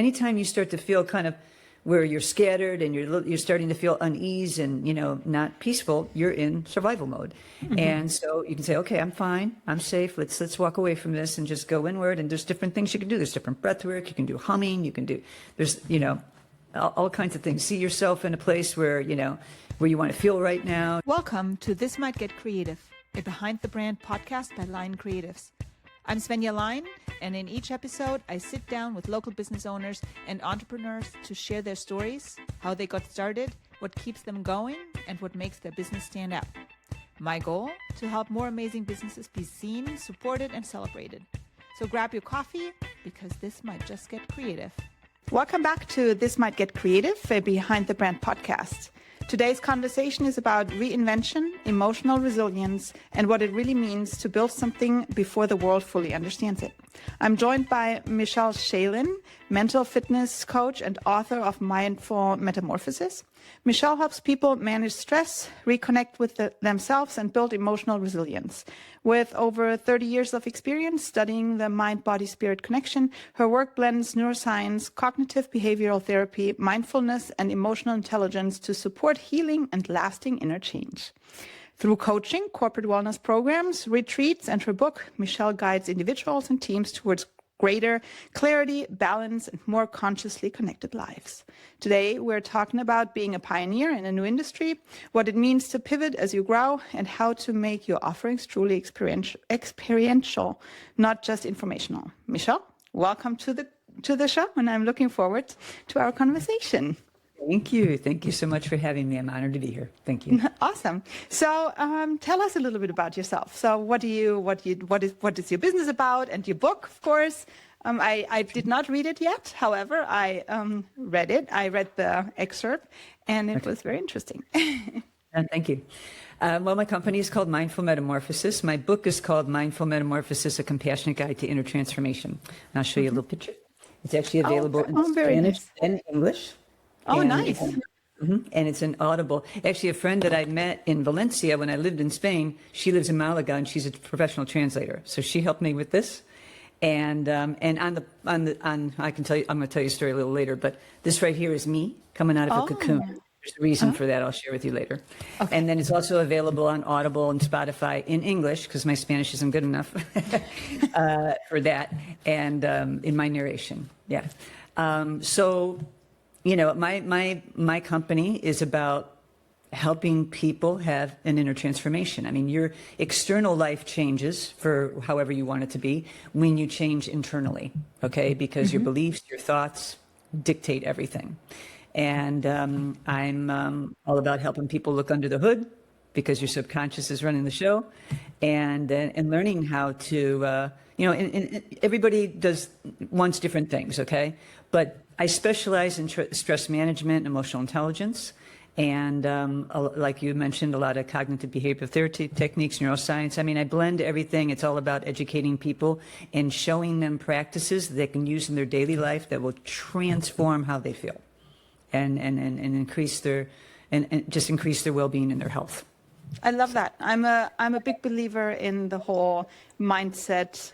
anytime you start to feel kind of where you're scattered and you're starting to feel unease and, not peaceful, you're in survival mode. And so you can say, okay, I'm fine. I'm safe. Let's walk away from this and just go inward. And there's different things you can do. There's different breath work. You can do humming. There's, all kinds of things. See yourself in a place where you want to feel right now. Welcome to This Might Get Creative, a Behind the Brand podcast by Lyon Creatives. I'm Svenja Lyon, and in each episode, I sit down with local business owners and entrepreneurs to share their stories, how they got started, what keeps them going, and what makes their business stand out. My goal? To help more amazing businesses be seen, supported, and celebrated. So grab your coffee, because this might just get creative. Welcome back to This Might Get Creative, a Behind the Brand podcast. Today's conversation is about reinvention, emotional resilience, and what it really means to build something before the world fully understands it. I'm joined by Michele Schalin, mental fitness coach and author of Mindful Metamorphosis. Michele helps people manage stress, reconnect with themselves, and build emotional resilience. With over 30 years of experience studying the mind-body-spirit connection, her work blends neuroscience, cognitive behavioral therapy, mindfulness, and emotional intelligence to support healing and lasting inner change. Through coaching, corporate wellness programs, retreats, and her book, Michele guides individuals and teams towards greater clarity, balance, and more consciously connected lives. Today, we're talking about being a pioneer in a new industry, what it means to pivot as you grow, and how to make your offerings truly experiential, not just informational. Michele, welcome to the show, and I'm looking forward to our conversation. Thank you. Thank you so much for having me. I'm honored to be here. Thank you. Awesome. So tell us a little bit about yourself. So what is your business about, and your book, of course. I did not read it yet. However, I read it. I read the excerpt, and it was very interesting. Thank you. Well, my company is called Mindful Metamorphosis. My book is called Mindful Metamorphosis, A Compassionate Guide to Inner Transformation. And I'll show you a little picture. It's actually available in Spanish and English. Oh, nice. And it's an Audible. Actually, a friend that I met in Valencia when I lived in Spain, she lives in Malaga, and she's a professional translator. So she helped me with this. And I can tell you, I'm going to tell you a story a little later, but this right here is me coming out of a cocoon. There's a reason for that I'll share with you later. Okay. And then it's also available on Audible and Spotify in English, because my Spanish isn't good enough for that, and in my narration. Yeah. My company is about helping people have an inner transformation. I mean, your external life changes for however you want it to be when you change internally, okay? Because your beliefs, your thoughts dictate everything. And I'm all about helping people look under the hood, because your subconscious is running the show, and learning how to, and everybody wants different things, okay? But I specialize in stress management, emotional intelligence, and like you mentioned, a lot of cognitive behavioral therapy techniques, neuroscience. I mean, I blend everything. It's all about educating people and showing them practices that they can use in their daily life that will transform how they feel, and increase their well-being and their health. I love that. I'm a big believer in the whole mindset.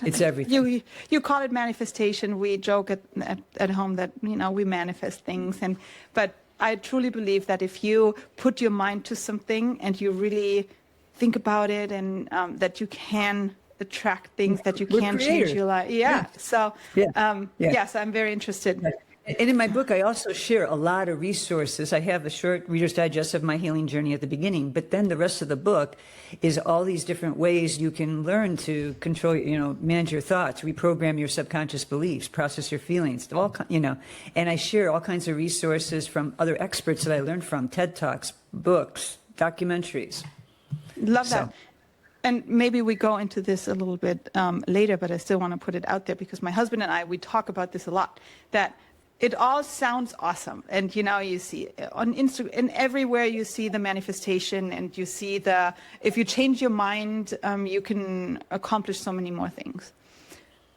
It's everything. You call it manifestation. We joke at home that we manifest things, but I truly believe that if you put your mind to something and you really think about it, and that you can attract things, that you can change your life. Yeah. So yes, I'm very interested. And in my book, I also share a lot of resources. I have a short Reader's Digest of my healing journey at the beginning, but then the rest of the book is all these different ways you can learn to control, manage your thoughts, reprogram your subconscious beliefs, process your feelings, and I share all kinds of resources from other experts that I learned from, TED Talks, books, documentaries. Love that. And maybe we go into this a little bit later, but I still want to put it out there, because my husband and I, we talk about this a lot, that it all sounds awesome. And, you see on Instagram and everywhere, you see the manifestation, and you see if you change your mind, you can accomplish so many more things.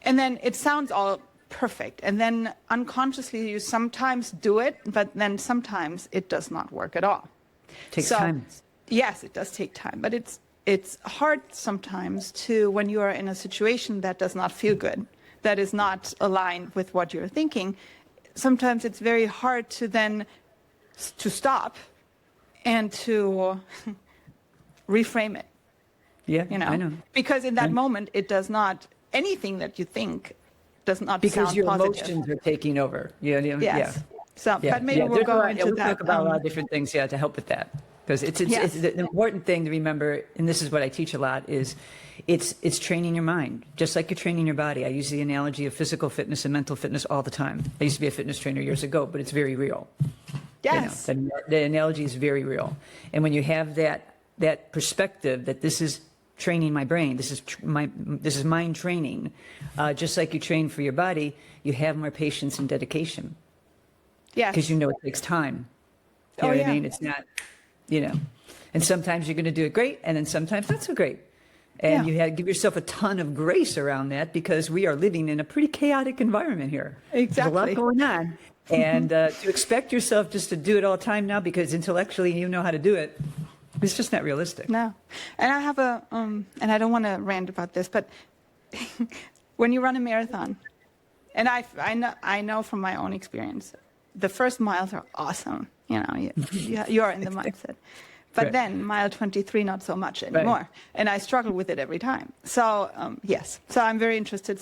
And then it sounds all perfect. And then unconsciously, you sometimes do it, but then sometimes it does not work at all. Takes time. Yes, it does take time, but it's hard sometimes when you are in a situation that does not feel good, that is not aligned with what you're thinking, sometimes it's very hard to then to stop and to reframe it. Yeah, You know, I know. because in that moment, it does not, anything that you think does not Because sound your positive. emotions are taking over. Yes. Yeah. So, Yeah. but maybe we'll There's go we'll into that. talk about a lot of different things, to help with that. Because it's Yes. the important thing to remember, and this is what I teach a lot, is it's training your mind, just like you're training your body. I use the analogy of physical fitness and mental fitness all the time. I used to be a fitness trainer years ago, but it's very real. Yes. You know, the analogy is very real. And when you have that perspective that this is training my brain, this is mind training, just like you train for your body, you have more patience and dedication. Yes. Because you know it takes time. You know what I mean? It's not, and sometimes you're going to do it great, and then sometimes not so great. And you have to give yourself a ton of grace around that, because we are living in a pretty chaotic environment here. Exactly. There's a lot going on. And to expect yourself just to do it all the time now because intellectually you know how to do it, it's just not realistic. No. And I have and I don't want to rant about this, but when you run a marathon, and I know from my own experience, the first miles are awesome. You know, you're in the mindset. But Right. then mile 23, not so much anymore. Right. And I struggle with it every time. So, yes. So I'm very interested.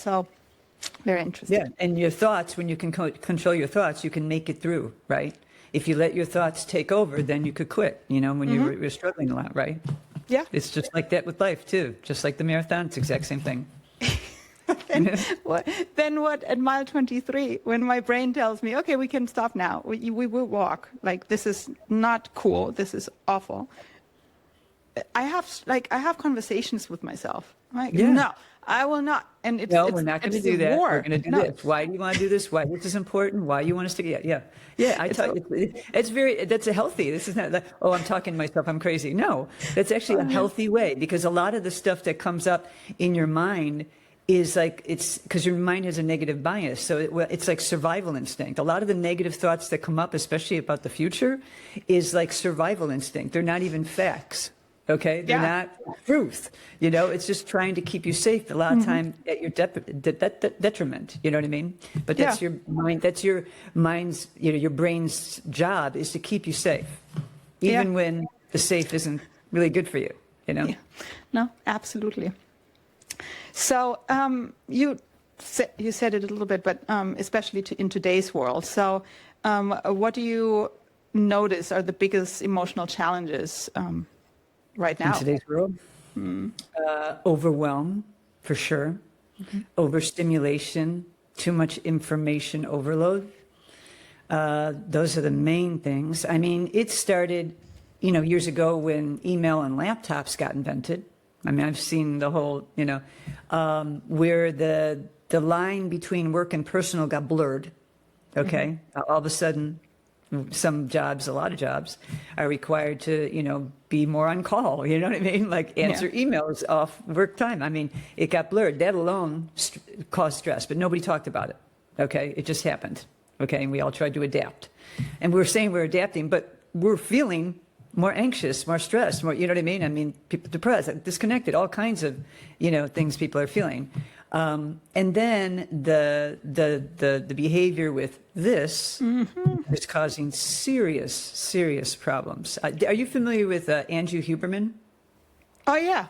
Very interested. Yeah, and your thoughts, when you can control your thoughts, you can make it through, right? If you let your thoughts take over, then you could quit, when you're struggling a lot, right? Yeah. It's just like that with life, too. Just like the marathon, it's the exact same thing. Then what at mile 23, when my brain tells me, okay, we can stop now. We will walk. Like, this is not cool. This is awful. I have conversations with myself. I'm like, no, I will not. And we're not going to do that. War. We're going to do this. Why do you want to do this? Why this is important? Why you want us to get? Yeah. I tell you, that's a healthy. This is not like, oh, I'm talking to myself, I'm crazy. No, that's actually a healthy way, because a lot of the stuff that comes up in your mind is like, it's because your mind has a negative bias. So it's like survival instinct. A lot of the negative thoughts that come up, especially about the future, is like survival instinct. They're not even facts. Okay, they're not truth. It's just trying to keep you safe. A lot of time at your detriment. You know what I mean? But that's your mind. That's your mind's. Your brain's job is to keep you safe, even when the safe isn't really good for you. Yeah. No, absolutely. So you said it a little bit, but especially in today's world. So what do you notice are the biggest emotional challenges? Right now. In today's world, overwhelm, for sure. Overstimulation, too much information overload. Those are the main things. I mean, it started, years ago when email and laptops got invented. I mean, I've seen the whole, where the line between work and personal got blurred. Okay, all of a sudden, some jobs, a lot of jobs, are required to, be more on call. You know what I mean? Like answer emails off work time. I mean, it got blurred. That alone caused stress, but nobody talked about it. Okay, it just happened. Okay, and we all tried to adapt. And we're saying we're adapting, but we're feeling more anxious, more stressed, more, you know what I mean? I mean, people depressed, disconnected, all kinds of, things people are feeling. And then the behavior with this is causing serious problems. Are you familiar with Andrew Huberman? Oh, yeah.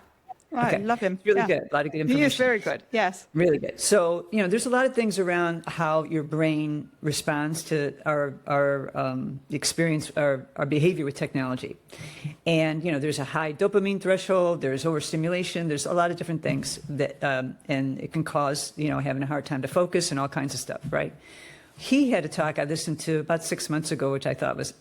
Oh, Okay. I love him. Really good. A lot of good information. He is very good. Yes. Really good. So, there's a lot of things around how your brain responds to our experience, our behavior with technology. And, there's a high dopamine threshold, there's overstimulation, there's a lot of different things that, and it can cause, having a hard time to focus and all kinds of stuff, right? He had a talk I listened to about 6 months ago, which I thought was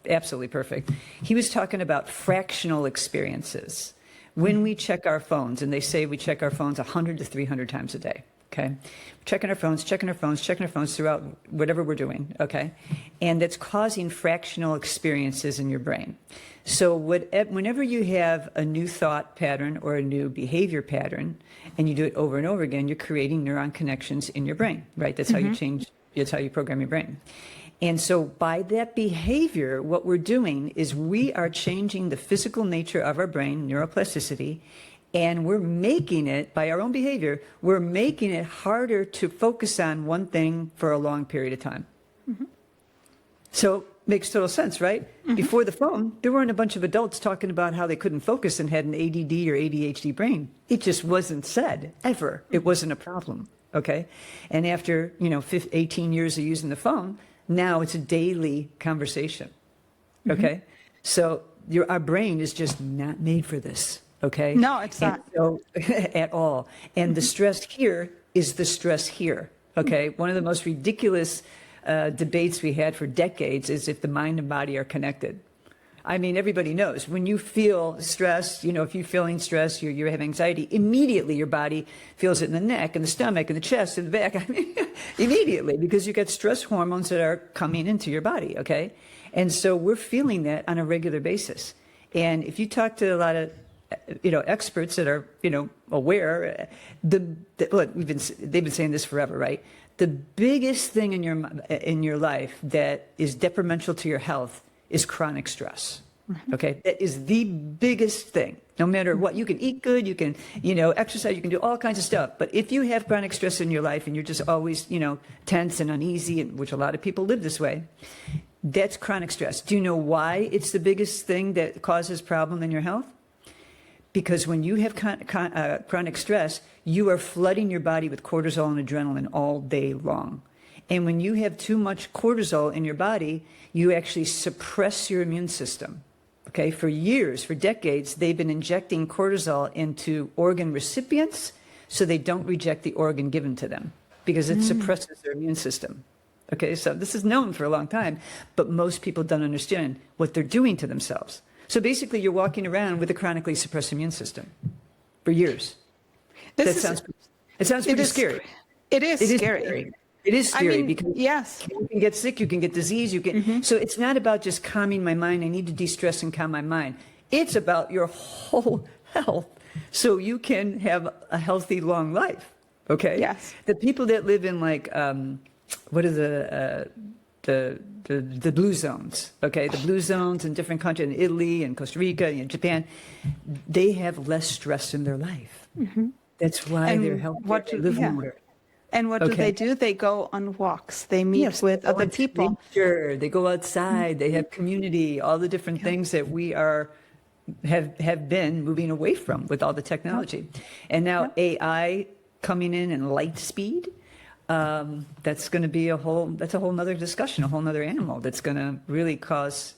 absolutely perfect. He was talking about fractional experiences. When we check our phones, and they say we check our phones 100 to 300 times a day, okay? Checking our phones throughout whatever we're doing, okay? And that's causing fractional experiences in your brain. So whenever you have a new thought pattern or a new behavior pattern, and you do it over and over again, you're creating neuron connections in your brain, right? That's how you change, that's how you program your brain. And so by that behavior, what we're doing is we are changing the physical nature of our brain, neuroplasticity, And we're making it, by our own behavior, we're making it harder to focus on one thing for a long period of time. So makes total sense, right? Before the phone, there weren't a bunch of adults talking about how they couldn't focus and had an ADD or ADHD brain. It just wasn't said, ever. It wasn't a problem, okay? And after, 18 years of using the phone, now it's a daily conversation, okay? So our brain is just not made for this. Okay. No, it's not. So, at all. And the stress here is the stress here. Okay. One of the most ridiculous debates we had for decades is if the mind and body are connected. I mean, everybody knows when you feel stress, if you're feeling stress, you have anxiety, immediately your body feels it in the neck and the stomach and the chest and the back. I mean, immediately, because you get stress hormones that are coming into your body. Okay. And so we're feeling that on a regular basis. And if you talk to a lot of experts that are, aware, look, they've been saying this forever, right? The biggest thing in your life that is detrimental to your health is chronic stress. Okay, that is the biggest thing. No matter what, you can eat good, you can, exercise, you can do all kinds of stuff. But if you have chronic stress in your life and you're just always, tense and uneasy, which a lot of people live this way, that's chronic stress. Do you know why it's the biggest thing that causes problem in your health? Because when you have chronic stress, you are flooding your body with cortisol and adrenaline all day long. And when you have too much cortisol in your body, you actually suppress your immune system. Okay, for years, for decades, they've been injecting cortisol into organ recipients so they don't reject the organ given to them because it suppresses their immune system. Okay, so this is known for a long time, but most people don't understand what they're doing to themselves. So basically, you're walking around with a chronically suppressed immune system for years. It sounds pretty scary. It is scary. It is scary because yes, you can get sick, you can get disease, you can. So it's not about just calming my mind. I need to de-stress and calm my mind. It's about your whole health, so you can have a healthy, long life. Okay. Yes. The people that live in what are the blue zones? Okay, the blue zones in different countries, in Italy and Costa Rica and Japan, they have less stress in their life. That's why they're healthy. They live longer. And what do they do? They go on walks. They meet with other people. Sure, they go outside. They have community. All the different things that we have been moving away from with all the technology, and now AI coming in light speed. That's going to be a whole nother discussion, a whole nother animal that's going to really cause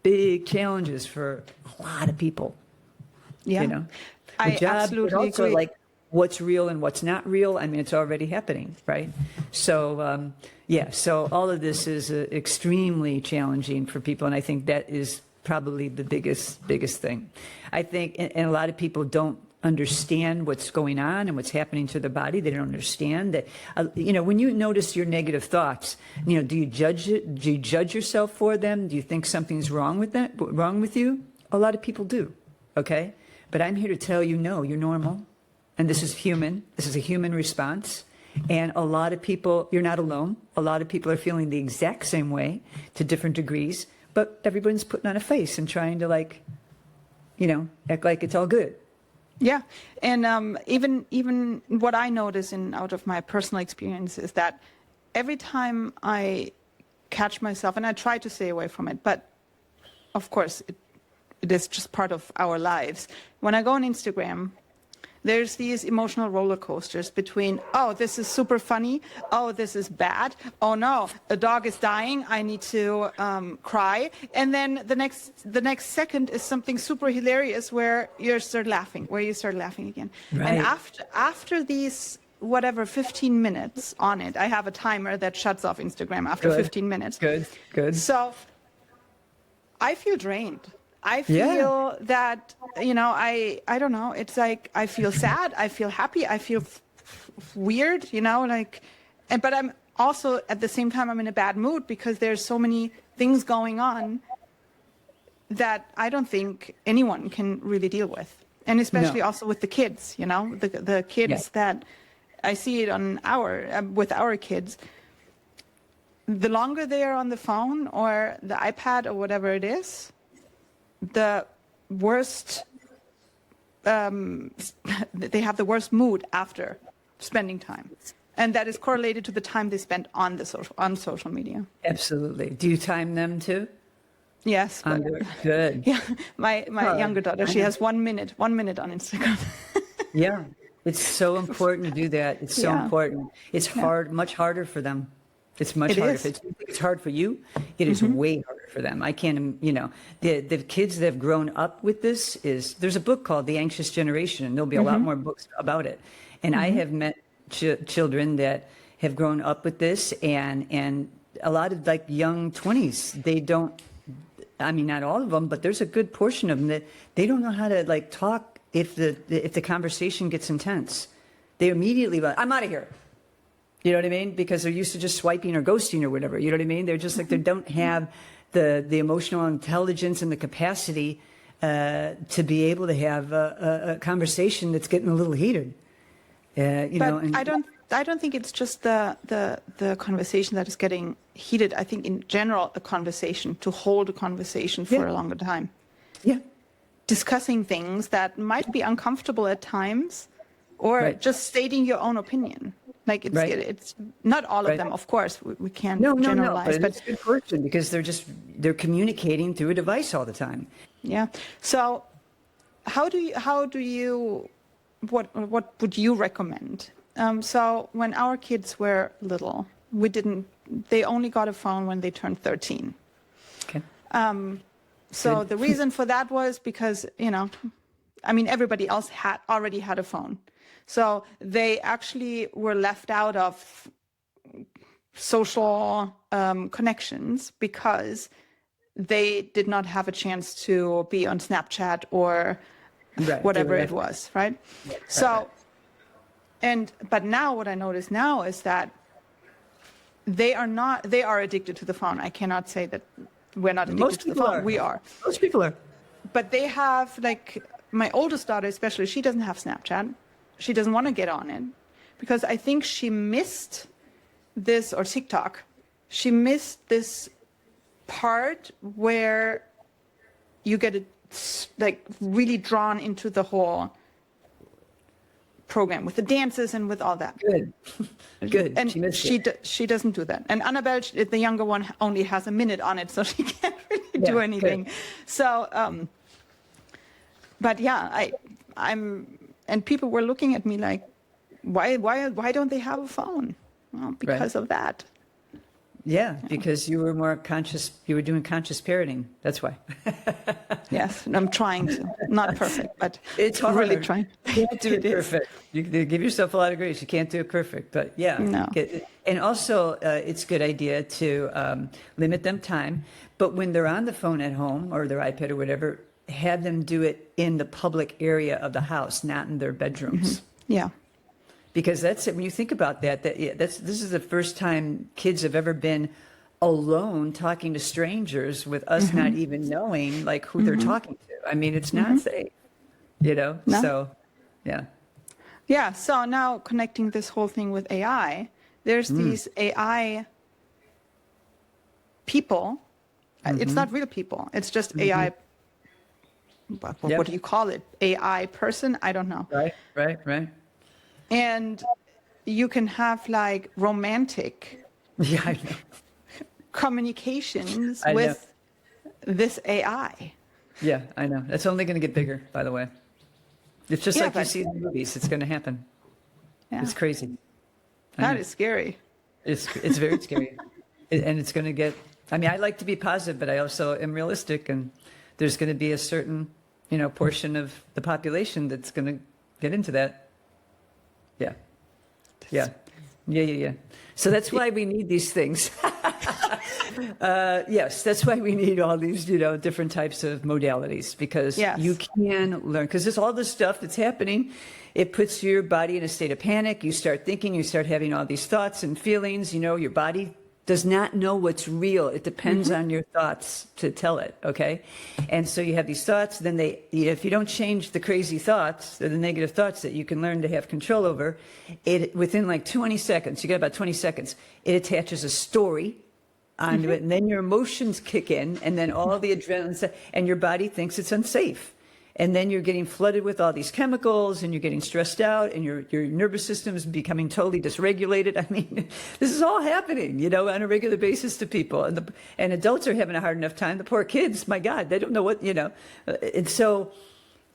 big challenges for a lot of people. Yeah, I absolutely agree. Like what's real and what's not real. I mean, it's already happening, right? So, so all of this is extremely challenging for people. And I think that is probably the biggest thing. I think, and a lot of people don't understand what's going on and what's happening to the body. They don't understand that, when you notice your negative thoughts, do you judge it? Do you judge yourself for them? Do you think something's wrong with you? A lot of people do. Okay. But I'm here to tell you, no, you're normal. And this is human. This is a human response. And a lot of people, you're not alone. A lot of people are feeling the exact same way to different degrees, but everyone's putting on a face and trying to act like it's all good. Yeah. And even what I notice out of my personal experience is that every time I catch myself, and I try to stay away from it, but of course it is just part of our lives. When I go on Instagram, there's these emotional roller coasters between, oh, this is super funny. Oh, this is bad. Oh no, a dog is dying. I need to cry. And then the next second is something super hilarious where you start laughing again. Right. And after these 15 minutes on it, I have a timer that shuts off Instagram after 15 minutes. Good. So I feel drained. I feel that, I don't know. It's like I feel sad. I feel happy. I feel weird, but I'm also at the same time, I'm in a bad mood because there's so many things going on that I don't think anyone can really deal with. And especially also with the kids, the kids that I see it on with our kids. The longer they are on the phone or the iPad or whatever it is, the worst they have the worst mood after spending time. And that is correlated to the time they spend on social media. Absolutely. Do you time them too? Yes. But, Good. yeah. My younger daughter, she has 1 minute on Instagram. Yeah. It's so important to do that. It's so important. It's hard, much harder for them. It's much harder. Is. If it's hard for you, it is way harder for them. I can't, the kids that have grown up with this there's a book called The Anxious Generation, and there'll be a lot more books about it. And I have met children that have grown up with this, and a lot of like young 20s, they don't, I mean, not all of them, but there's a good portion of them that they don't know how to like talk if the conversation gets intense. They immediately, I'm out of here. You know what I mean? Because they're used to just swiping or ghosting or whatever. You know what I mean? They're just like, they don't have the emotional intelligence and the capacity to be able to have a conversation that's getting a little heated. I don't think it's just the conversation that is getting heated. I think in general, a conversation, to hold a conversation for a longer time. Yeah. Discussing things that might be uncomfortable at times, or just stating your own opinion. Like it's not all of them, of course. We can't generalize. But it's a good question because they're communicating through a device all the time. Yeah. So what would you recommend? So when our kids were little, they only got a phone when they turned 13. Okay. So the reason for that was because, everybody else already had a phone. So they actually were left out of social connections because they did not have a chance to be on Snapchat or whatever it was, right? So, but now what I notice now is that they are addicted to the phone. I cannot say that we're not addicted to the phone. We are. Most people are. But they have, like, my oldest daughter especially, she doesn't have Snapchat. She doesn't want to get on it because I think she missed this, or TikTok. She missed this part where you get really drawn into the whole program with the dances and with all that. Good. And she doesn't do that. And Annabelle, the younger one, only has a minute on it, so she can't really do anything. Good. So, but yeah, and people were looking at me like, why don't they have a phone? Well, because of that. Yeah, because you were more conscious. You were doing conscious parenting. That's why. Yes, I'm trying to. Not perfect, but it's hard. Really trying. You can't do it perfect. You give yourself a lot of grace. You can't do it perfect, but yeah. No. And also, it's a good idea to limit them time. But when they're on the phone at home or their iPad or whatever, have them do it in the public area of the house, not in their bedrooms. Mm-hmm. Yeah. Because that's it. When you think about that, this is the first time kids have ever been alone talking to strangers with us not even knowing like who they're talking to. I mean, it's not safe, No? So, yeah. Yeah. So now connecting this whole thing with AI, there's these AI people. It's not real people. It's just AI. What do you call it? AI person? I don't know. Right. And you can have like romantic communications with this AI. Yeah, I know. That's only going to get bigger, by the way. It's just like you see in the movies. It's going to happen. Yeah. It's crazy. That is scary. It's very scary. And it's going to get, I mean, I like to be positive, but I also am realistic. And there's going to be a certain, portion of the population that's going to get into that. Yeah. So that's why we need these things. Yes, that's why we need all these, different types of modalities, because you can learn, because there's all this stuff that's happening. It puts your body in a state of panic. You start thinking, you start having all these thoughts and feelings. Your body does not know what's real. It depends on your thoughts to tell it, okay? And so you have these thoughts, then if you don't change the crazy thoughts, the negative thoughts that you can learn to have control over, within like 20 seconds, you got about 20 seconds, it attaches a story onto it, and then your emotions kick in, and then all the adrenaline, and your body thinks it's unsafe. And then you're getting flooded with all these chemicals and you're getting stressed out and your nervous system is becoming totally dysregulated. I mean, this is all happening, you know, on a regular basis to people. And adults are having a hard enough time. The poor kids, my God, they don't know what, you know. And so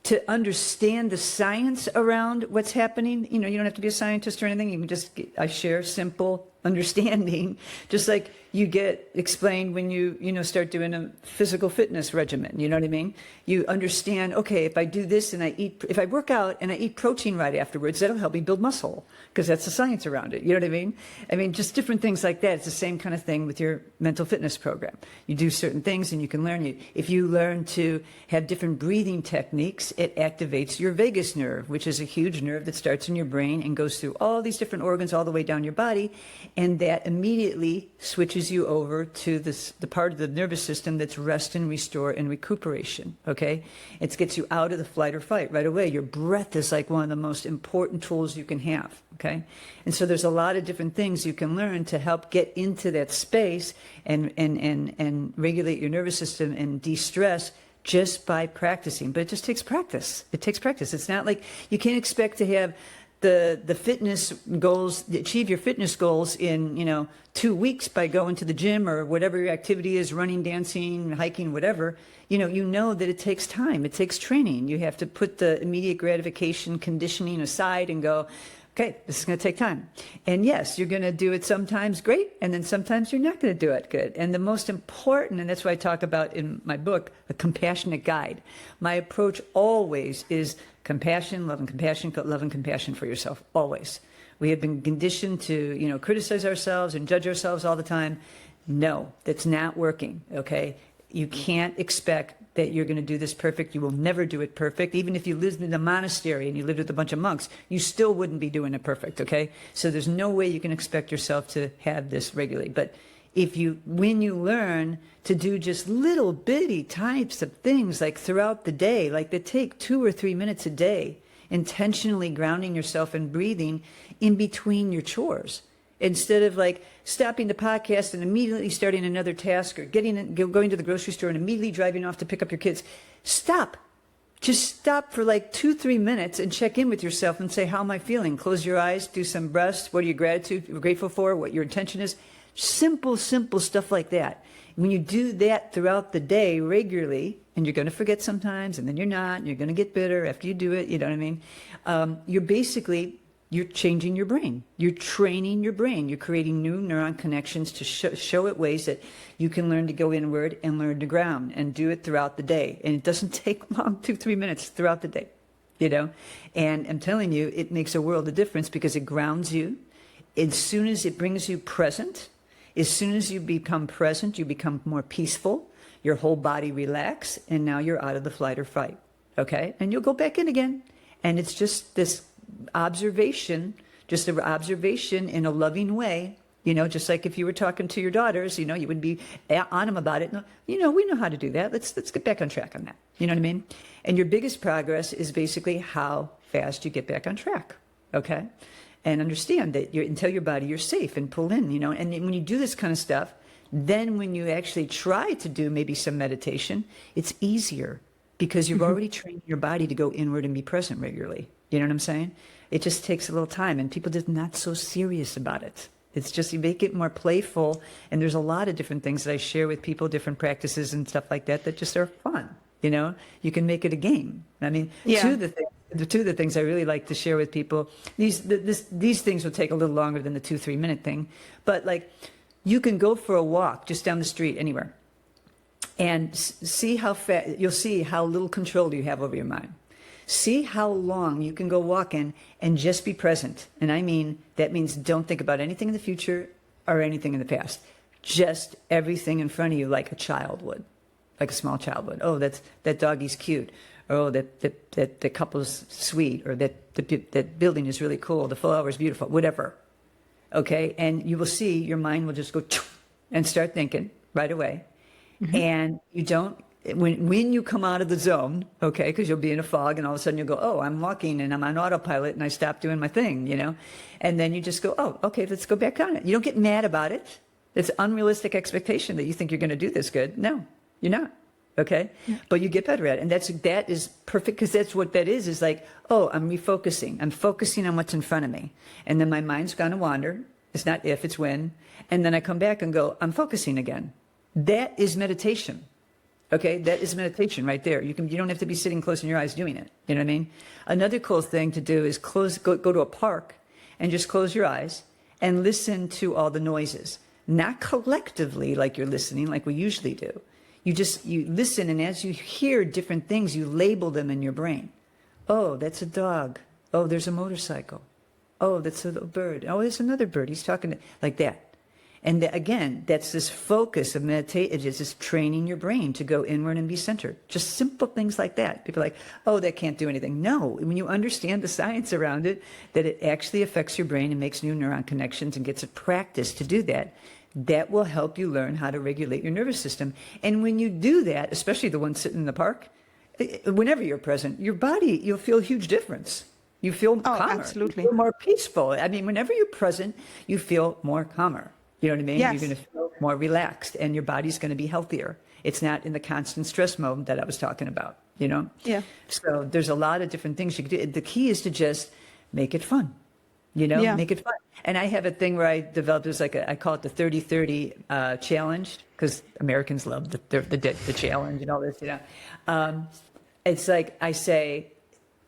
to understand the science around what's happening, you know, you don't have to be a scientist or anything. You can just, I share simple understanding, just like you get explained when you know, start doing a physical fitness regimen. You know what I mean? You understand, okay, if I do this and if I work out and I eat protein right afterwards, that'll help me build muscle because that's the science around it. You know what I mean? I mean, just different things like that. It's the same kind of thing with your mental fitness program. You do certain things and you can learn. If you learn to have different breathing techniques, it activates your vagus nerve, which is a huge nerve that starts in your brain and goes through all these different organs all the way down your body. And that immediately switches you over to the part of the nervous system that's rest and restore and recuperation, okay? It gets you out of the flight or fight right away. Your breath is like one of the most important tools you can have, okay? And so there's a lot of different things you can learn to help get into that space and regulate your nervous system and de-stress just by practicing. But it just takes practice. It takes practice. It's not like you can't expect to have the fitness goals, achieve your fitness goals in, you know, 2 weeks by going to the gym or whatever your activity is, running, dancing, hiking, whatever. You know that it takes time. It takes training. You have to put the immediate gratification conditioning aside and go, okay, this is going to take time. And yes, you're going to do it sometimes great, and then sometimes you're not going to do it good. And the most important, and that's what I talk about in my book, A Compassionate Guide. My approach always is compassion, love and compassion for yourself, always. We have been conditioned to, you know, criticize ourselves and judge ourselves all the time. No, that's not working, okay? You can't expect that you're going to do this perfect. You will never do it perfect. Even if you lived in a monastery and you lived with a bunch of monks, you still wouldn't be doing it perfect, okay? So there's no way you can expect yourself to have this regularly. But when you learn to do just little bitty types of things like throughout the day, like that take 2 or 3 minutes a day, intentionally grounding yourself and breathing in between your chores, instead of like stopping the podcast and immediately starting another task or going to the grocery store and immediately driving off to pick up your kids. Stop. Just stop for like 2-3 minutes and check in with yourself and say, how am I feeling? Close your eyes, do some breaths. What are you grateful for? What your intention is? Simple stuff like that. When you do that throughout the day regularly, and you're going to forget sometimes, and then you're not, and you're going to get bitter after you do it, you know what I mean? You're changing your brain. You're training your brain. You're creating new neuron connections to show it ways that you can learn to go inward and learn to ground, and do it throughout the day. And it doesn't take long, 2-3 minutes throughout the day, you know? And I'm telling you, it makes a world of difference because it grounds you. As soon as it brings you present, as soon as you become present, you become more peaceful, your whole body relax, and now you're out of the flight or fight, okay? And you'll go back in again. And it's just this observation, just an observation in a loving way, you know, just like if you were talking to your daughters, you know, you would be on them about it. You know, we know how to do that. Let's get back on track on that. You know what I mean? And your biggest progress is basically how fast you get back on track, okay? And understand that tell your body you're safe and pull in, you know. And when you do this kind of stuff, then when you actually try to do maybe some meditation, it's easier because you've already trained your body to go inward and be present regularly. You know what I'm saying? It just takes a little time, and people are just not so serious about it. It's just you make it more playful, and there's a lot of different things that I share with people, different practices and stuff like that just are fun. You know, you can make it a game. I mean, two of the things I really like to share with people, these things will take a little longer than the 2-3 minute thing, but like you can go for a walk just down the street anywhere and see how fast, you'll see how little control you have over your mind. See how long you can go walking and just be present. And I mean, that means don't think about anything in the future or anything in the past. Just everything in front of you like a child would, like a small child would. Oh, that doggy's cute. Oh, that couple's sweet, or that building is really cool. The flower is beautiful, whatever. Okay, and you will see your mind will just go and start thinking right away. Mm-hmm. And you don't, when you come out of the zone, okay, because you'll be in a fog and all of a sudden you'll go, oh, I'm walking and I'm on autopilot and I stopped doing my thing, you know? And then you just go, oh, okay, let's go back on it. You don't get mad about it. It's unrealistic expectation that you think you're going to do this good. No, you're not. Okay. But you get better at it. And that is perfect, because that's what that is like, oh, I'm refocusing. I'm focusing on what's in front of me. And then my mind's going to wander. It's not if, it's when. And then I come back and go, I'm focusing again. That is meditation. Okay. That is meditation right there. You don't have to be sitting closing your eyes doing it. You know what I mean? Another cool thing to do is go to a park and just close your eyes and listen to all the noises, not collectively like you're listening, like we usually do. You listen, and as you hear different things, you label them in your brain. Oh, that's a dog. Oh, there's a motorcycle. Oh, that's a little bird. Oh, there's another bird. He's talking like that. And again, that's this focus of meditation. It's just training your brain to go inward and be centered. Just simple things like that. People are like, oh, that can't do anything. No, when you understand the science around it, that it actually affects your brain and makes new neuron connections and gets a practice to do that, that will help you learn how to regulate your nervous system. And when you do that, especially the ones sitting in the park, whenever you're present, your body, you'll feel a huge difference. You feel calmer. Absolutely. You feel more peaceful. I mean, whenever you're present, you feel more calmer. You know what I mean? Yes. You're going to feel more relaxed, and your body's going to be healthier. It's not in the constant stress mode that I was talking about, you know? Yeah. So there's a lot of different things you can do. The key is to just make it fun. You know, make it fun. And I have a thing where I developed, it was like I call it the 30-30 challenge, because Americans love the challenge and all this, you know. It's like I say,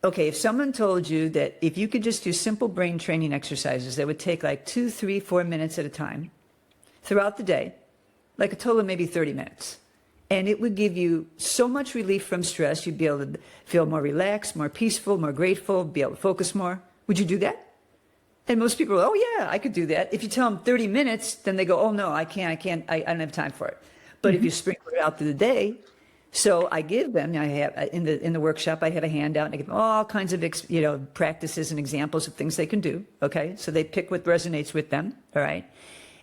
okay, if someone told you that if you could just do simple brain training exercises that would take like 2, 3, 4 minutes at a time throughout the day, like a total of maybe 30 minutes, and it would give you so much relief from stress, you'd be able to feel more relaxed, more peaceful, more grateful, be able to focus more. Would you do that? And most people are, oh, yeah, I could do that. If you tell them 30 minutes, then they go, oh, no, I can't, I don't have time for it. But if you sprinkle it out through the day, so I give them, I have in the workshop, I have a handout, and I give them all kinds of, practices and examples of things they can do, okay? So they pick what resonates with them, all right?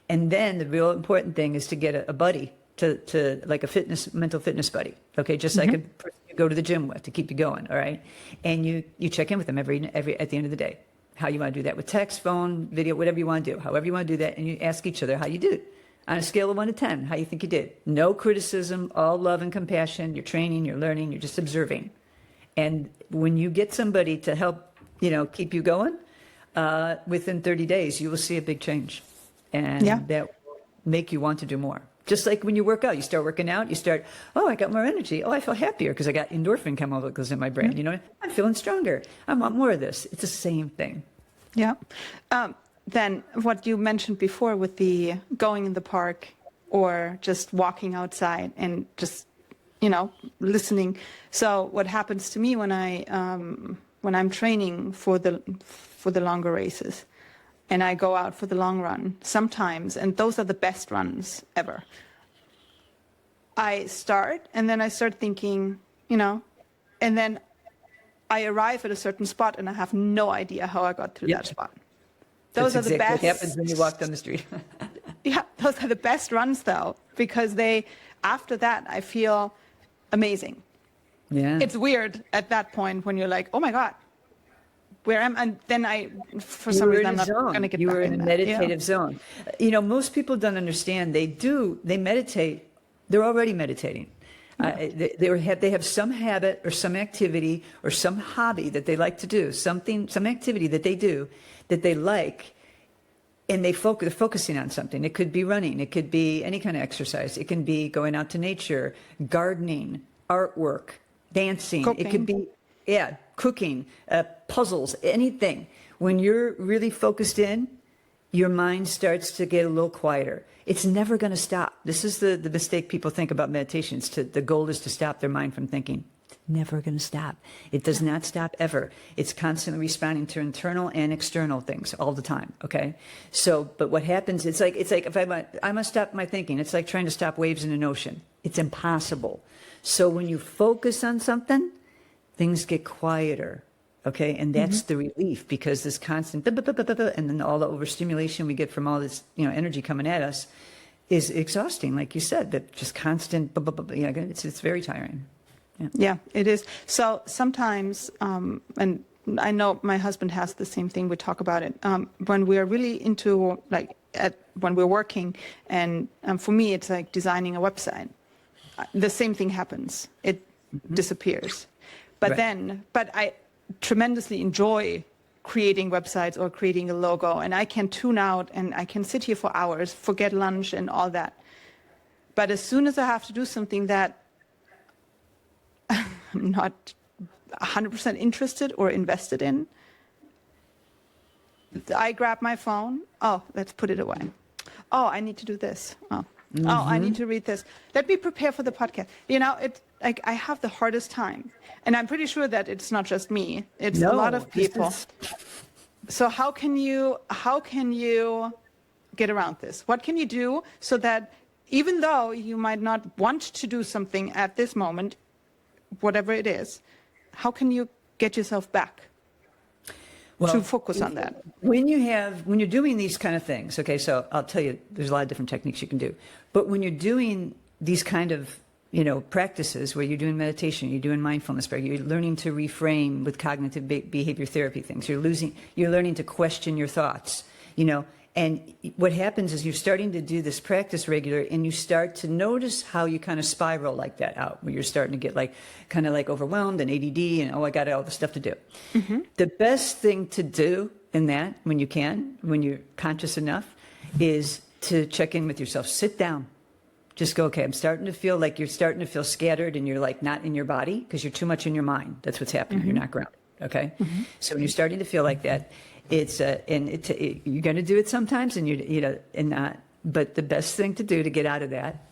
And then the real important thing is to get a buddy, to like a mental fitness buddy, okay? Just like a person you go to the gym with to keep you going, all right? And you check in with them every at the end of the day. How you want to do that with text, phone, video, whatever you want to do, however you want to do that, and you ask each other how you did. On a scale of 1 to 10, how you think you did. No criticism, all love and compassion. You're training, you're learning, you're just observing. And when you get somebody to help, keep you going, within 30 days, you will see a big change. And that will make you want to do more. Just like when you work out, you start working out, you start, oh, I got more energy. Oh, I feel happier because I got endorphin chemicals in my brain. I'm feeling stronger. I want more of this. It's the same thing. Yeah. Then what you mentioned before with the going in the park or just walking outside and just, listening. So what happens to me when I'm training for the longer races, and I go out for the long run sometimes, and those are the best runs ever. I start, and then I start thinking, and then I arrive at a certain spot, and I have no idea how I got to that spot. Those are the best. What happens when you walk down the street. Yeah, those are the best runs, though, because after that, I feel amazing. Yeah. It's weird at that point when you're like, oh my God. Where am I? And then for some reason, I'm not going to get back in that. You were in a meditative zone. Most people don't understand. They meditate. They're already meditating. They have some habit or some activity or some hobby that they like to do, some activity that they do that they like, and they're focusing on something. It could be running. It could be any kind of exercise. It can be going out to nature, gardening, artwork, dancing. Cooking. It could be, cooking, puzzles, anything. When you're really focused in, your mind starts to get a little quieter. It's never going to stop. This is the mistake people think about meditation. The goal is to stop their mind from thinking. It's never going to stop. It does not stop ever. It's constantly responding to internal and external things all the time. Okay. So, but what happens? It's like if I must stop my thinking. It's like trying to stop waves in an ocean. It's impossible. So when you focus on something, things get quieter. Okay, and that's the relief, because this constant and then all the overstimulation we get from all this, energy coming at us is exhausting. Like you said, that just constant, it's very tiring. Yeah, it is. So sometimes, and I know my husband has the same thing. We talk about it when we're really into when we're working, and for me, it's like designing a website. the same thing happens. It disappears. But Right. but I tremendously enjoy creating websites or creating a logo, and I can tune out and I can sit here for hours, forget lunch and all that. But as soon as I have to do something that I'm not 100% interested or invested in, I grab my phone. Oh, let's put it away. Oh, I need to do this. Oh, I need to read this. Let me prepare for the podcast. You know, like I have the hardest time, and I'm pretty sure that it's not just me. It's a lot of people. So how can you get around this? What can you do so that even though you might not want to do something at this moment, whatever it is, how can you get yourself back to focus on that? When you're doing these kind of things, okay, so I'll tell you, there's a lot of different techniques you can do. But when you're doing these kind of, practices where you're doing meditation, you're doing mindfulness, you're learning to reframe with cognitive behavior therapy things, you're learning to question your thoughts, and what happens is you're starting to do this practice regular, and you start to notice how you kind of spiral like that out, where you're starting to get kind of overwhelmed and ADD and, I got all the stuff to do. Mm-hmm. The best thing to do in that, when you're conscious enough, is to check in with yourself. Sit down. Just go, okay, I'm starting to feel like you're starting to feel scattered and you're not in your body because you're too much in your mind. That's what's happening. Mm-hmm. You're not grounded. Okay. Mm-hmm. So when you're starting to feel like that, it's you're going to do it sometimes, and but the best thing to do to get out of that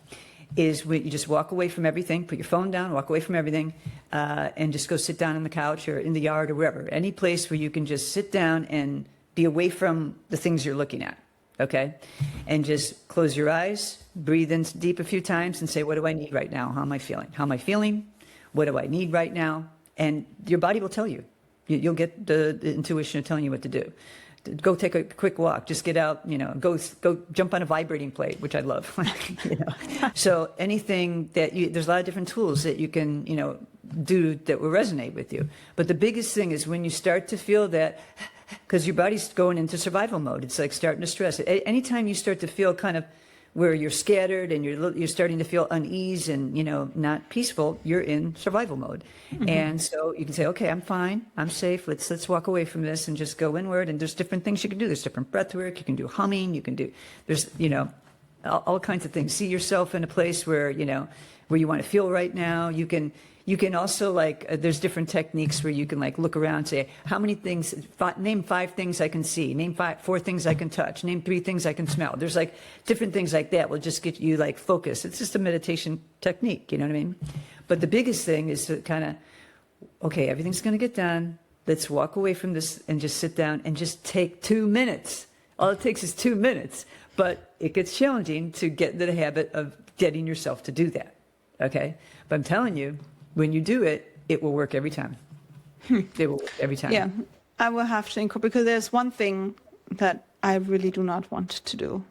is you just walk away from everything, put your phone down, walk away from everything, and just go sit down on the couch or in the yard or wherever, any place where you can just sit down and be away from the things you're looking at. Okay. And just close your eyes, breathe in deep a few times and say, what do I need right now? How am I feeling? How am I feeling? What do I need right now? And your body will tell you. You'll get the intuition of telling you what to do. Go take a quick walk. Just get out, go jump on a vibrating plate, which I love. So anything there's a lot of different tools that you can, do that will resonate with you. But the biggest thing is when you start to feel that, because your body's going into survival mode. It's like starting to stress. Anytime you start to feel kind of where you're scattered and you're starting to feel unease and, not peaceful, you're in survival mode. Mm-hmm. And so you can say, okay, I'm fine. I'm safe. Let's walk away from this and just go inward. And there's different things you can do. There's different breath work. You can do humming. You can do, there's, all kinds of things. See yourself in a place where, where you want to feel right now. You can also there's different techniques where you can look around and say, how many things, name 5 things I can see, name 4 things I can touch, name 3 things I can smell. There's different things like that will just get you focused. It's just a meditation technique, you know what I mean? But the biggest thing is to kind of, okay, everything's going to get done. Let's walk away from this and just sit down and just take 2 minutes. All it takes is 2 minutes, but it gets challenging to get into the habit of getting yourself to do that. Okay. But I'm telling you, when you do it, it will work every time. It will work every time. Yeah, I will have to incorporate, because there's one thing that I really do not want to do.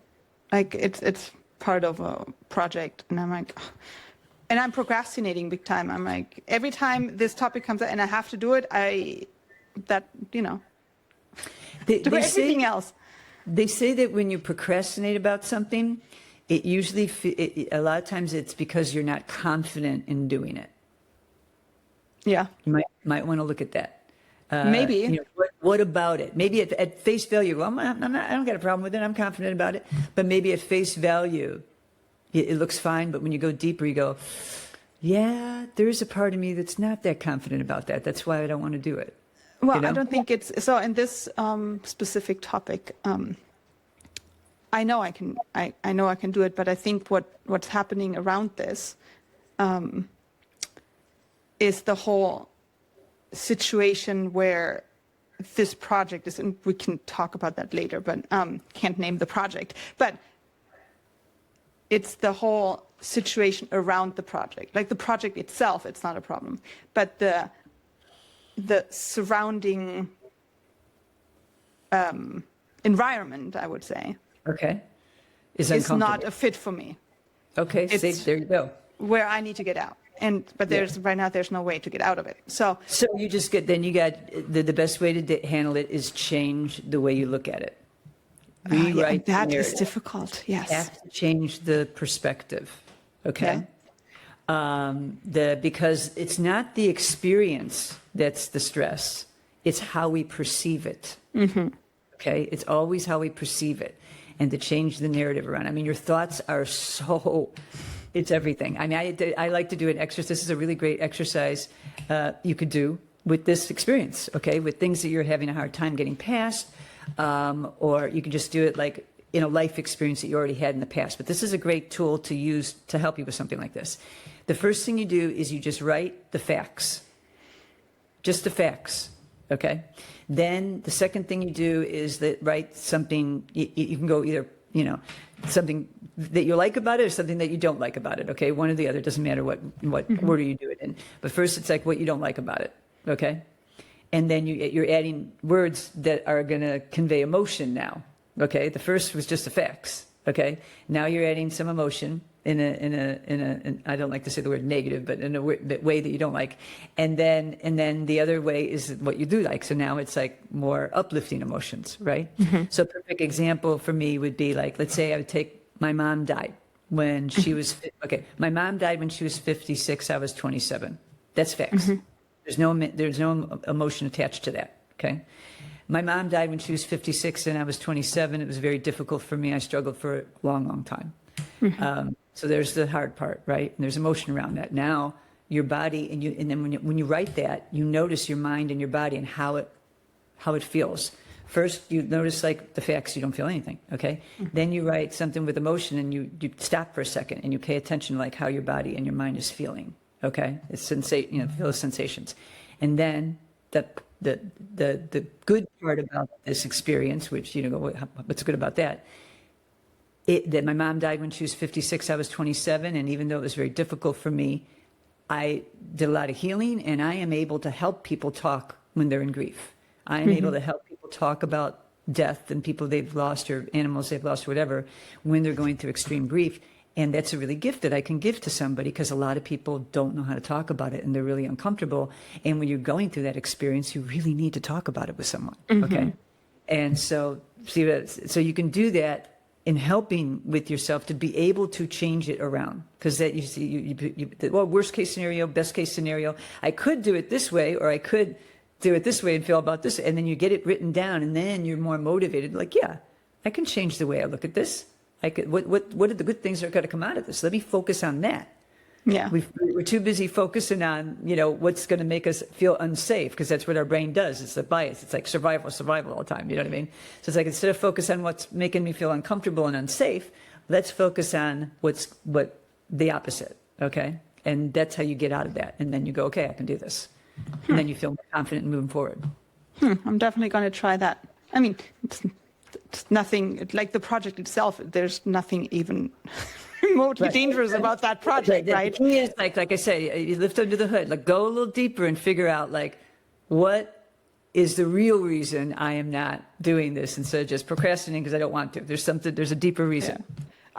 It's part of a project, and I'm and I'm procrastinating big time. I'm every time this topic comes up and I have to do it, do everything else. They say that when you procrastinate about something, it usually, a lot of times it's because you're not confident in doing it. Yeah. You might want to look at that. Maybe. What about it? Maybe at face value, well, I don't got a problem with it. I'm confident about it. But maybe at face value, it looks fine. But when you go deeper, you go, yeah, there is a part of me that's not that confident about that. That's why I don't want to do it. Well, I don't think it's so. In this specific topic, I know I can do it. But I think what's happening around this is the whole situation where this project is, and we can talk about that later, but can't name the project. But it's the whole situation around the project. The project itself, it's not a problem. But the surrounding environment, I would say, okay, is not a fit for me. Okay, there you go. Where I need to get out. But right now there's no way to get out of it. So you just the best way to handle it is change the way you look at it. That is difficult. Yes. You have to change the perspective. Okay. Because it's not the experience that's the stress, it's how we perceive it. Okay, it's always how we perceive it, and to change the narrative around. I mean, your thoughts are it's everything. I mean, I like to do an exercise. This is a really great exercise you could do with this experience, okay, with things that you're having a hard time getting past, or you can just do it like in a life experience that you already had in the past. But this is a great tool to use to help you with something like this. The first thing you do is you just write the facts, just the facts, okay? Then the second thing you do is that write something, you can go either, something that you like about it or something that you don't like about it, okay? One or the other, doesn't matter what order you do it in. But first it's like what you don't like about it, okay? And then you're adding words that are gonna convey emotion now, okay? The first was just the facts, okay? Now you're adding some emotion in I don't like to say the word negative, but in a way that you don't like. And then the other way is what you do like. So now it's like more uplifting emotions, right? So a perfect example for me would be like, let's say I would take, my mom died when she was, my mom died when she was 56, I was 27. That's facts. There's no emotion attached to that, okay? My mom died when she was 56 and I was 27. It was very difficult for me. I struggled for a long, long time. So there's the hard part, right? And there's emotion around that. Now your body and then when you write that, you notice your mind and your body and how it feels. First, you notice like the facts, you don't feel anything, okay? Then you write something with emotion and you stop for a second and you pay attention like how your body and your mind is feeling, okay? It's feel the sensations. And then the good part about this experience, which, what's good about that? That my mom died when she was 56, I was 27, and even though it was very difficult for me, I did a lot of healing, and I am able to help people talk when they're in grief. I am able to help people talk about death and people they've lost or animals they've lost or whatever when they're going through extreme grief. And that's a really gift that I can give to somebody because a lot of people don't know how to talk about it and they're really uncomfortable. And when you're going through that experience, you really need to talk about it with someone, okay? And so you can do that in helping with yourself to be able to change it around. Because that worst case scenario, best case scenario, I could do it this way, or I could do it this way and feel about this. And then you get it written down and then you're more motivated. Like, yeah, I can change the way I look at this. I could, what are the good things that are going to come out of this? Let me focus on that. Yeah. We're too busy focusing on, what's going to make us feel unsafe, because that's what our brain does. It's the bias. It's like survival all the time. You know what I mean? So it's like, instead of focus on what's making me feel uncomfortable and unsafe, let's focus on what the opposite. Okay. And that's how you get out of that. And then you go, okay, I can do this. And then you feel more confident in moving forward. I'm definitely going to try that. I mean, it's nothing like the project itself. There's nothing even remotely dangerous about that project, right? The key is like I say, you lift under the hood, like go a little deeper and figure out like what is the real reason I am not doing this instead of just procrastinating because I don't want to. There's a deeper reason.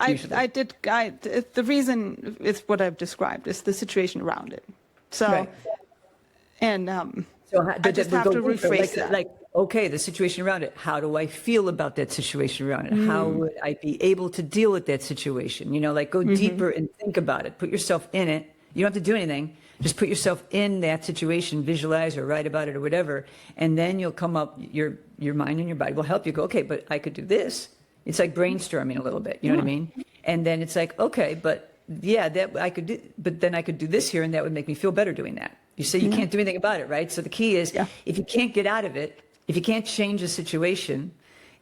Yeah. The reason is what I've described, is the situation around it. So, right. And I just have to rephrase that. Like, okay, the situation around it. How do I feel about that situation around it? How would I be able to deal with that situation? Go deeper and think about it. Put yourself in it. You don't have to do anything. Just put yourself in that situation, visualize or write about it or whatever. And then you'll come up, your mind and your body will help you go, okay, but I could do this. It's like brainstorming a little bit. You know what I mean? And then it's like, okay, but yeah, that I could do, but then I could do this here and that would make me feel better doing that. You say you can't do anything about it, right? So the key is if you can't get out of it, if you can't change the situation,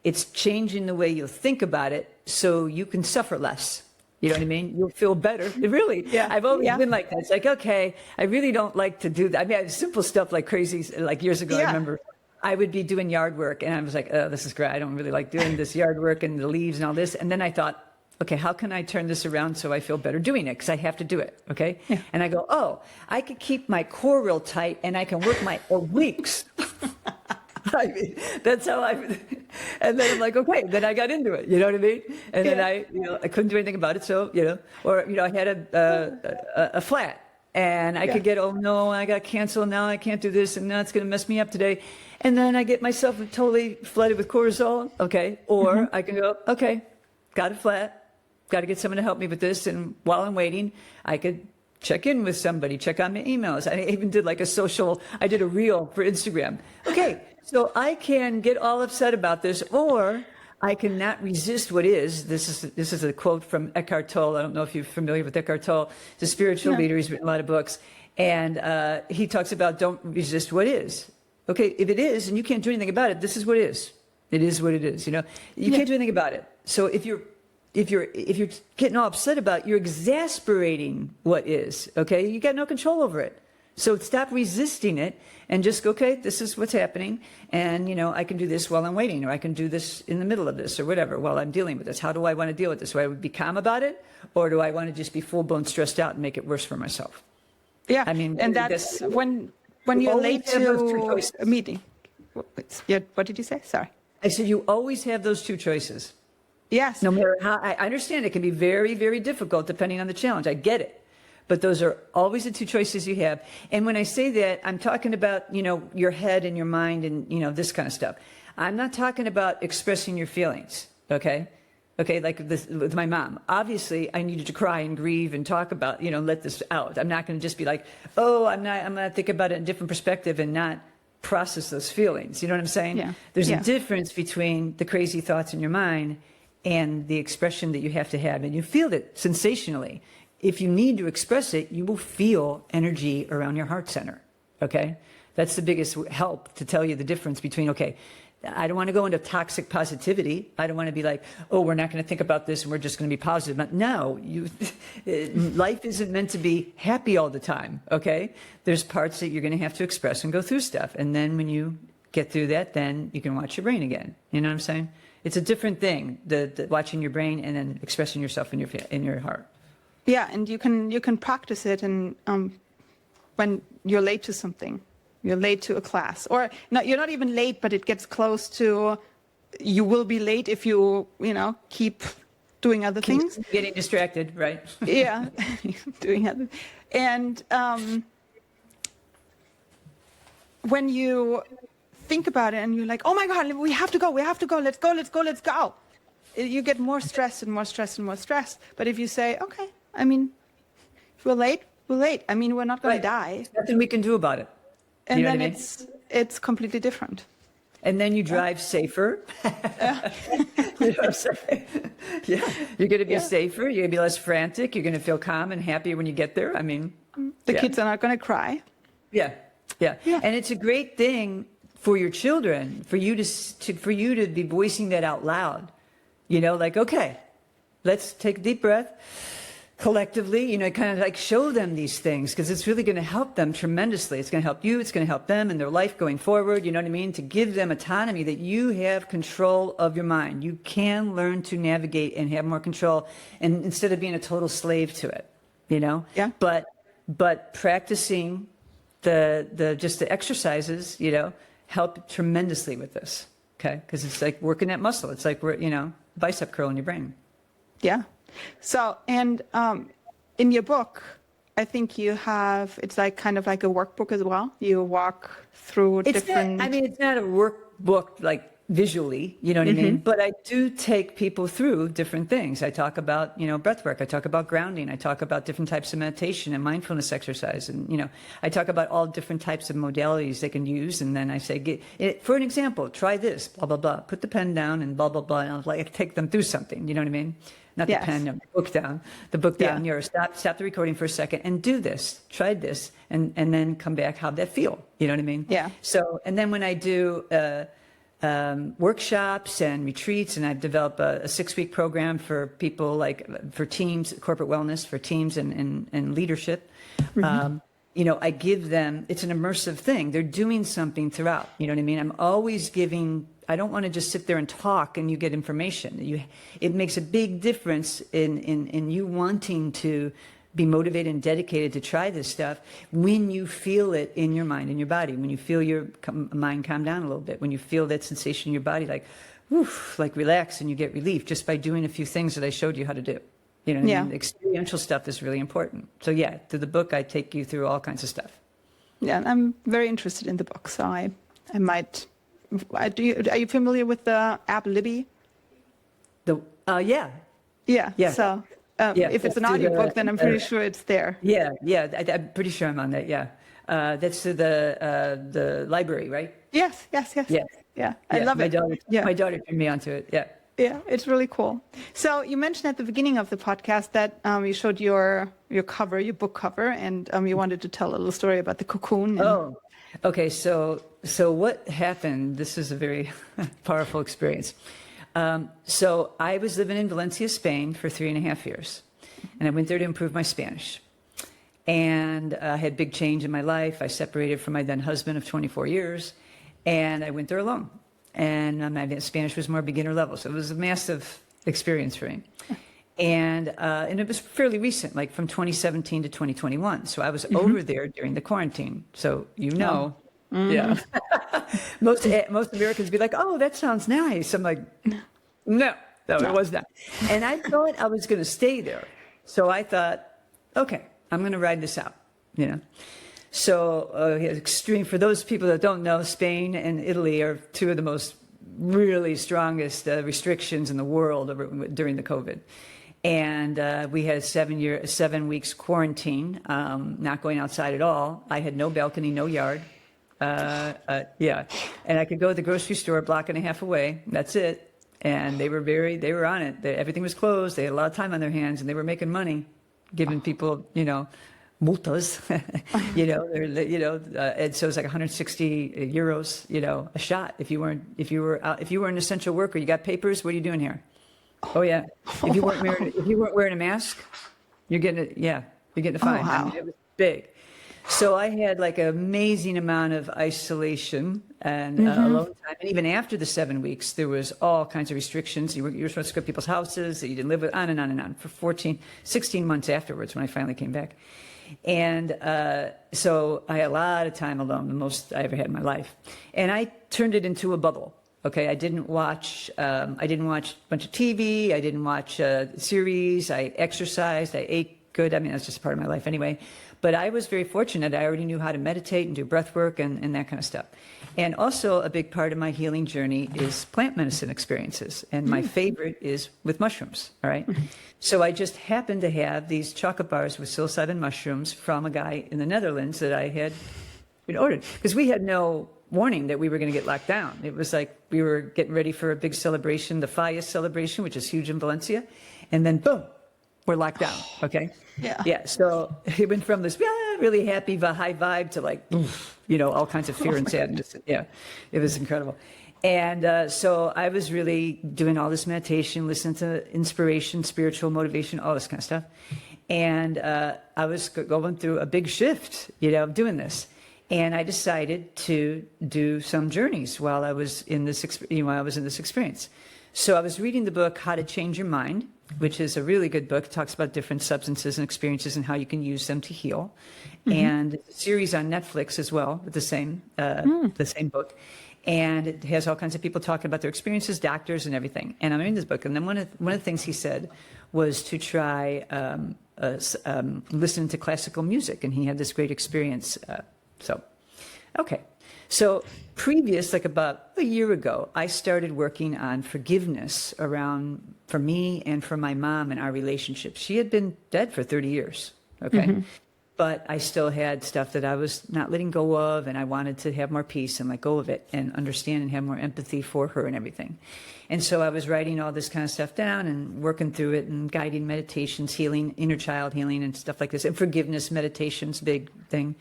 it's changing the way you think about it so you can suffer less. You know what I mean? You'll feel better. Really. Yeah. I've always been like that. It's like, okay, I really don't like to do that. I mean, I have simple stuff like crazy, like years ago, I remember I would be doing yard work and I was like, oh, this is great. I don't really like doing this yard work and the leaves and all this. And then I thought, okay, how can I turn this around so I feel better doing it? Because I have to do it, okay? Yeah. And I go, oh, I could keep my core real tight and I can work my obliques. I mean, that's how and then I'm like, okay, then I got into it, you know what I mean? And then I couldn't do anything about it. So, I had a flat and I could get, oh no, I got canceled. Now I can't do this. And now it's going to mess me up today. And then I get myself totally flooded with cortisol. Okay. Or I can go, okay, got a flat, got to get someone to help me with this. And while I'm waiting, I could check in with somebody, check on my emails. I even did like I did a reel for Instagram. Okay, so I can get all upset about this, or I cannot resist what is. This is a quote from Eckhart Tolle. I don't know if you're familiar with Eckhart Tolle. He's a spiritual leader. He's written a lot of books. And he talks about don't resist what is. Okay, if it is and you can't do anything about it, this is what is. It is what it is. You can't do anything about it. So if you're getting all upset about it, you're exasperating what is. Okay, you got no control over it. So stop resisting it and just go, okay, this is what's happening. And, I can do this while I'm waiting, or I can do this in the middle of this, or whatever, while I'm dealing with this. How do I want to deal with this? Do I be calm about it? Or do I want to just be full-blown stressed out and make it worse for myself? Yeah. I mean, and that's when you're late to a meeting. Yeah. What did you say? Sorry. I said, you always have those two choices. Yes. No matter how, I understand it can be very, very difficult depending on the challenge. I get it. But those are always the two choices you have. And when I say that, I'm talking about, your head and your mind and, this kind of stuff. I'm not talking about expressing your feelings, okay? Okay, like this, with my mom. Obviously, I needed to cry and grieve and talk about, let this out. I'm not going to just be like, oh, I'm going to think about it in a different perspective and not process those feelings. You know what I'm saying? Yeah. There's a difference between the crazy thoughts in your mind and the expression that you have to have. And you feel it sensationally. If you need to express it, you will feel energy around your heart center, okay? That's the biggest help to tell you the difference between, okay, I don't want to go into toxic positivity. I don't want to be like, oh, we're not going to think about this and we're just going to be positive. But no, life isn't meant to be happy all the time, okay? There's parts that you're going to have to express and go through stuff. And then when you get through that, then you can watch your brain again. You know what I'm saying? It's a different thing, the watching your brain and then expressing yourself in your heart. Yeah, and you can practice it, and when you're late to something, you're late to a class, or not, you're not even late, but it gets close to you will be late if you keep doing other things, getting distracted, right? Yeah, doing other, and when you think about it and you're like, oh my God, we have to go, let's go. You get more stressed and more stressed and more stressed. But if you say, okay, I mean, if we're late, we're late. I mean, we're not going to die. There's nothing we can do about it. And you know then what I mean? it's completely different. And then you drive safer. You know what I'm saying? Yeah, you're going to be safer. You're going to be less frantic. You're going to feel calm and happy when you get there. I mean, the kids are not going to cry. Yeah. And it's a great thing for your children, for you to be voicing that out loud. Like, okay, let's take a deep breath collectively, kind of like show them these things, because it's really going to help them tremendously. It's going to help you. It's going to help them in their life going forward. You know what I mean? To give them autonomy, that you have control of your mind. You can learn to navigate and have more control, and instead of being a total slave to it, Yeah. But practicing the exercises, help tremendously with this. Okay. Because it's like working that muscle. It's like, bicep curl in your brain. Yeah. So, and in your book, I think you have, it's like kind of like a workbook as well. You walk through different... it's not a workbook like visually, you know what I mean? But I do take people through different things. I talk about, breath work. I talk about grounding. I talk about different types of meditation and mindfulness exercise. And, I talk about all different types of modalities they can use. And then I say, for an example, try this, blah, blah, blah. Put the pen down and blah, blah, blah. And I'll like take them through something. You know what I mean? Not the pen, no, the book down. The book down. Yeah. Stop the recording for a second and do this. Try this. And then come back. How'd that feel? You know what I mean? Yeah. So, and then when I do... workshops and retreats, and I've developed a 6-week program for people, like for teams, corporate wellness for teams and leadership. I give them, it's an immersive thing. They're doing something throughout. You know what I mean? I'm always giving, I don't want to just sit there and talk and you get information. It makes a big difference in you wanting to be motivated and dedicated to try this stuff when you feel it in your mind and your body, when you feel your mind calm down a little bit, when you feel that sensation in your body, like, woof, like relax, and you get relief just by doing a few things that I showed you how to do. You know what I mean? The experiential stuff is really important. So through the book, I take you through all kinds of stuff. Yeah, and I'm very interested in the book, so I might. Are you familiar with the app Libby? Yeah. Yeah. So If it's an audiobook, then I'm pretty sure it's there. Yeah, I'm pretty sure I'm on that. Yeah, that's the library, right? Yes. Yeah, I love it. My daughter turned me onto it. Yeah. Yeah, it's really cool. So you mentioned at the beginning of the podcast that you showed your cover, your book cover, and you wanted to tell a little story about the cocoon. Oh, okay. So what happened? This is a very powerful experience. So I was living in Valencia, Spain for 3.5 years, and I went there to improve my Spanish. And I had big change in my life. I separated from my then husband of 24 years, and I went there alone. And my Spanish was more beginner level, so it was a massive experience for me. And it was fairly recent, like from 2017 to 2021. So I was over there during the quarantine. So yeah. Most Americans be like, "Oh, that sounds nice." I'm like, no, it was not. And I thought I was going to stay there. So I thought, okay, I'm going to ride this out, So extreme, for those people that don't know, Spain and Italy are two of the most really strongest restrictions in the world during the COVID. And we had 7 weeks quarantine, not going outside at all. I had no balcony, no yard. And I could go to the grocery store a block and a half away. That's it. And they were on it. Everything was closed. They had a lot of time on their hands, and they were making money, giving people, multas, and so it was like 160 euros, a shot. If you were an essential worker, you got papers. What are you doing here? Oh yeah. If you weren't wearing a mask, you're getting it. Yeah, you're getting a fine. Wow. I mean, it was big. So I had like an amazing amount of isolation and alone time. And even after the 7 weeks, there was all kinds of restrictions. You were supposed to go to people's houses that you didn't live with, on and on and on, for 16 months afterwards when I finally came back. And so I had a lot of time alone, the most I ever had in my life. And I turned it into a bubble. Okay, I didn't watch a bunch of TV. I didn't watch series. I exercised. I ate good. I mean, that's just part of my life anyway. But I was very fortunate. I already knew how to meditate and do breath work and that kind of stuff. And also a big part of my healing journey is plant medicine experiences. And my favorite is with mushrooms, all right? So I just happened to have these chocolate bars with psilocybin mushrooms from a guy in the Netherlands that I had ordered. Because we had no warning that we were going to get locked down. It was like we were getting ready for a big celebration, the Fallas celebration, which is huge in Valencia. And then boom, we're locked down, okay? Yeah. So it went from this really happy, high vibe to like, all kinds of fear and sadness. Yeah, it was incredible. And so I was really doing all this meditation, listening to inspiration, spiritual motivation, all this kind of stuff. And I was going through a big shift, doing this. And I decided to do some journeys while I was in this experience. So I was reading the book, How to Change Your Mind, which is a really good book. It talks about different substances and experiences and how you can use them to heal. And a series on Netflix as well with the same book. And it has all kinds of people talking about their experiences, doctors and everything. And I'm reading this book. And then one of the things he said was to try listening to classical music. And he had this great experience. So previous, like about a year ago, I started working on forgiveness for me and for my mom and our relationship. She had been dead for 30 years, okay? But I still had stuff that I was not letting go of, and I wanted to have more peace and let go of it and understand and have more empathy for her and everything. And so I was writing all this kind of stuff down and working through it and guiding meditations, healing, inner child healing and stuff like this, and forgiveness meditations, big thing.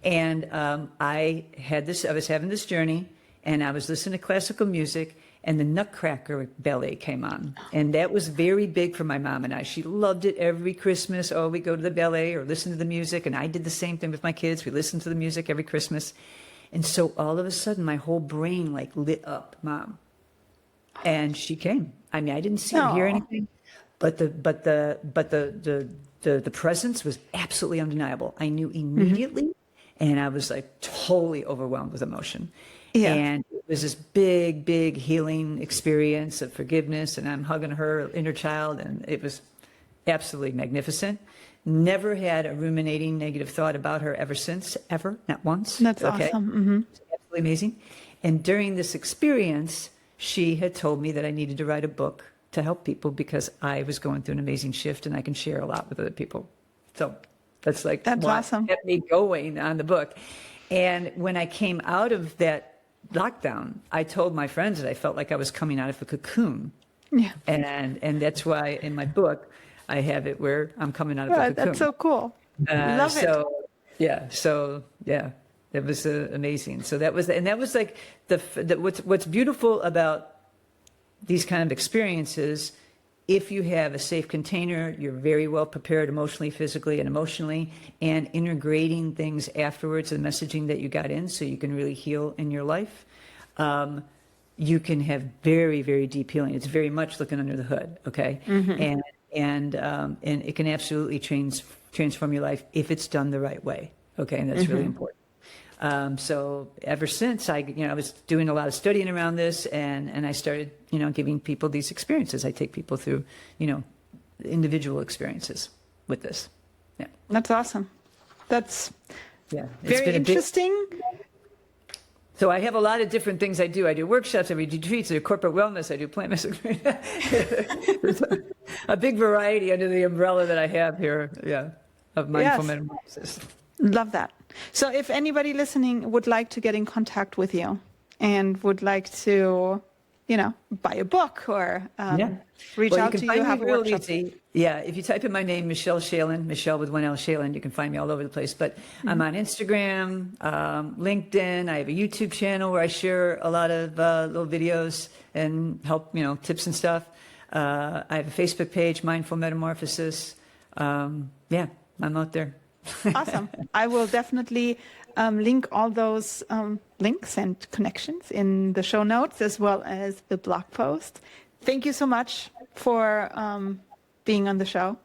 And I was having this journey, and I was listening to classical music, and the Nutcracker ballet came on. And that was very big for my mom and I. She loved it every Christmas. Oh, we go to the ballet or listen to the music. And I did the same thing with my kids. We listened to the music every Christmas. And so all of a sudden, my whole brain like lit up, Mom. And she came. I mean, I didn't see or hear anything, but the presence was absolutely undeniable. I knew immediately. And I was like totally overwhelmed with emotion. Yeah. And it was this big, big healing experience of forgiveness. And I'm hugging her inner child. And it was absolutely magnificent. Never had a ruminating negative thought about her ever since, ever, not once. That's awesome. It's absolutely amazing. And during this experience, she had told me that I needed to write a book to help people because I was going through an amazing shift and I can share a lot with other people. So that's what awesome. kept me going on the book. And when I came out of that lockdown, I told my friends that I felt like I was coming out of a cocoon. Yeah. And that's why in my book, I have it where I'm coming out of a cocoon. That's so cool. Love it. Yeah, it was amazing. So that was like what's beautiful about these kind of experiences. If you have a safe container, you're very well prepared emotionally, physically, and emotionally, and integrating things afterwards, the messaging that you got in, so you can really heal in your life. You can have very, very deep healing. It's very much looking under the hood, okay? Mm-hmm. And it can absolutely transform your life if it's done the right way, okay? And that's really important. So ever since I was doing a lot of studying around this, and I started, giving people these experiences. I take people through, individual experiences with this. Yeah, that's awesome. That's very very interesting. So I have a lot of different things I do. I do workshops, I do retreats, I do corporate wellness, I do plant medicine. There's a big variety under the umbrella that I have here, of mindful metamorphosis. Love that. So if anybody listening would like to get in contact with you and would like to, buy a book or reach out to you, have a workshop. Easy. Yeah, if you type in my name, Michele Schalin, Michele with one L, Schalin, you can find me all over the place. But I'm on Instagram, LinkedIn. I have a YouTube channel where I share a lot of little videos and help, tips and stuff. I have a Facebook page, Mindful Metamorphosis. I'm out there. Awesome. I will definitely link all those links and connections in the show notes as well as the blog post. Thank you so much for being on the show.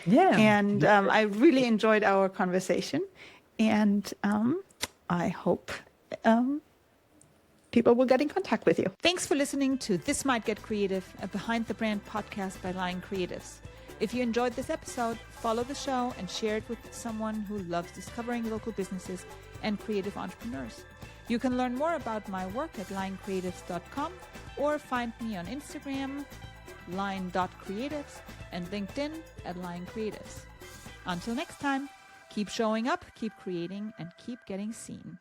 Yeah. And I really enjoyed our conversation. And I hope people will get in contact with you. Thanks for listening to This Might Get Creative, a Behind the Brand podcast by Lion Creatives. If you enjoyed this episode, follow the show and share it with someone who loves discovering local businesses and creative entrepreneurs. You can learn more about my work at lioncreatives.com or find me on Instagram, lion.creatives, and LinkedIn at Lion Creatives. Until next time, keep showing up, keep creating, and keep getting seen.